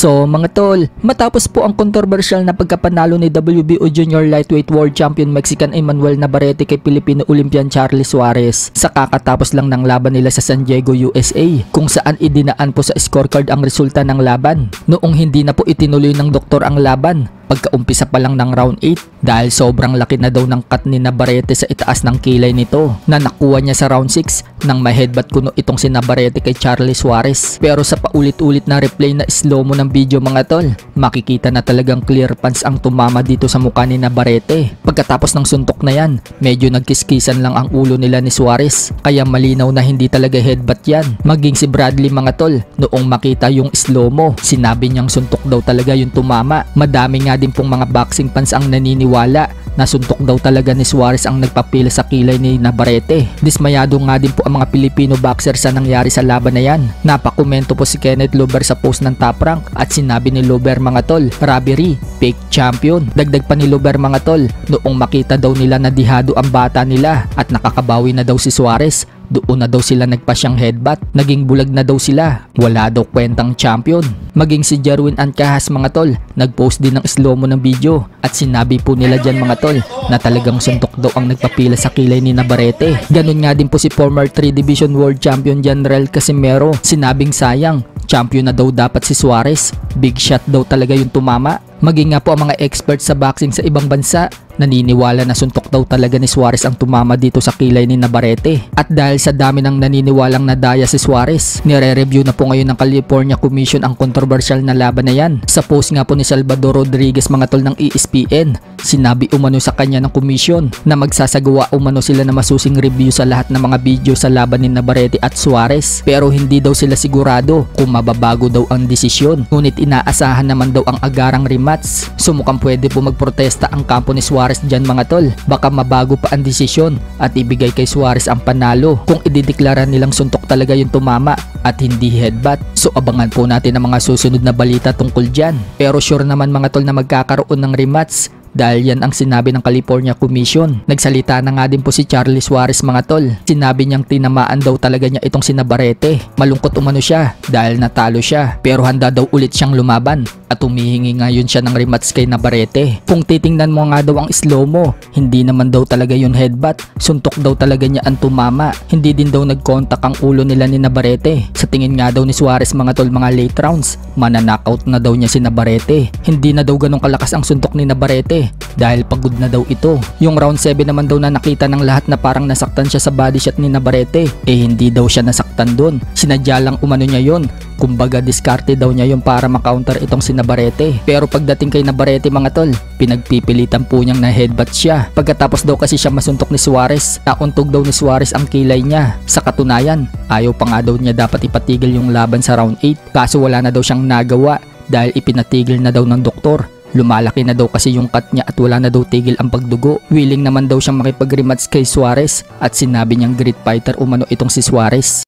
So mga tol, matapos po ang kontrobersyal na pagkapanalo ni WBO Junior Lightweight World Champion Mexican Emmanuel Navarrete kay Filipino Olympian Charlie Suarez sa kakatapos lang ng laban nila sa San Diego, USA, kung saan idinaan po sa scorecard ang resulta ng laban noong hindi na po itinuloy ng doktor ang laban pagkaumpisa pa lang ng round 8 dahil sobrang laki na daw ng cut ni Navarrete sa itaas ng kilay nito na nakuha niya sa round 6 nang ma-headbutt kuno itong si Navarrete kay Charlie Suarez. Pero sa paulit-ulit na replay na slow-mo ng video mga tol, makikita na talagang clear punch ang tumama dito sa mukha ni Navarrete. Pagkatapos ng suntok na yan, medyo nagkiskisan lang ang ulo nila ni Suarez, kaya malinaw na hindi talaga headbutt yan. Maging si Bradley mga tol, noong makita yung slow-mo, sinabi niyang suntok daw talaga yung tumama. Madami nga din pong mga boxing fans ang naniniwala na suntok daw talaga ni Suarez ang nagpapila sa kilay ni Navarrete. Dismayado nga din po ang mga Pilipino boxer sa nangyari sa laban na yan. Napakomento po si Kenneth Lover sa post ng Top Rank at sinabi ni Lover mga tol, robbery, fake champion. Dagdag pa ni Lover mga tol, noong makita daw nila na dihado ang bata nila at nakakabawi na daw si Suarez, doon na daw sila nagpasyang headbutt. Naging bulag na daw sila. Wala daw kwentang champion. Maging si Jerwin Ancahas mga tol, nagpost din ng slow-mo ng video at sinabi po nila dyan mga tol na talagang suntok daw ang nagpapila sa kilay ni Navarrete. Ganun nga din po si former 3 Division World Champion General Casimero. Sinabing sayang, champion na daw dapat si Suarez. Big shot daw talaga yung tumama. Maging nga po ang mga experts sa boxing sa ibang bansa, naniniwala na suntok daw talaga ni Suarez ang tumama dito sa kilay ni Navarrete. At dahil sa dami ng naniniwalang nadaya si Suarez, nire-review na po ngayon ng California Commission ang kontrobersyal na laban na yan. Sa post nga po ni Salvador Rodriguez mga tol ng ESPN, sinabi umano sa kanya ng commission na magsasagawa umano sila na masusing review sa lahat ng mga video sa laban ni Navarrete at Suarez. Pero hindi daw sila sigurado kung mababago daw ang desisyon. Ngunit inaasahan naman daw ang agarang rematch. So mukhang pwede po magprotesta ang kampo ni Suarez dyan mga tol. Baka mabago pa ang desisyon at ibigay kay Suarez ang panalo kung idideklara nilang suntok talaga yung tumama at hindi headbutt. So abangan po natin ang mga susunod na balita tungkol dyan. Pero sure naman mga tol na magkakaroon ng rematch dahil yan ang sinabi ng California Commission. Nagsalita na nga din po si Charlie Suarez mga tol. Sinabi niyang tinamaan daw talaga niya itong si Navarrete. Malungkot umano siya dahil natalo siya, pero handa daw ulit siyang lumaban at humihingi ngayon siya ng rematch kay Navarrete. Kung titingnan mo nga daw ang slow-mo, hindi naman daw talaga yun headbutt. Suntok daw talaga niya ang tumama. Hindi din daw nag-contact ang ulo nila ni Navarrete. Sa tingin nga daw ni Suarez mga tol, mga late rounds, mananockout na daw niya si Navarrete. Hindi na daw ganong kalakas ang suntok ni Navarrete dahil pagod na daw ito. Yung round 7 naman daw na nakita ng lahat na parang nasaktan siya sa body shot ni Navarrete, hindi daw siya nasaktan doon. Sinadya lang umano niya yon. Kumbaga diskarte daw niya yung para makounter itong si Navarrete. Pero pagdating kay Navarrete mga tol, pinagpipilitan po niyang na headbutt siya. Pagkatapos daw kasi siya masuntok ni Suarez, nauntog daw ni Suarez ang kilay niya. Sa katunayan, ayaw pa nga daw niya dapat ipatigil yung laban sa round 8, kaso wala na daw siyang nagawa dahil ipinatigil na daw ng doktor. Lumalaki na daw kasi yung cut niya at wala na daw tigil ang pagdugo. Willing naman daw siyang makipag-rematch kay Suarez at sinabi niyang great fighter umano itong si Suarez.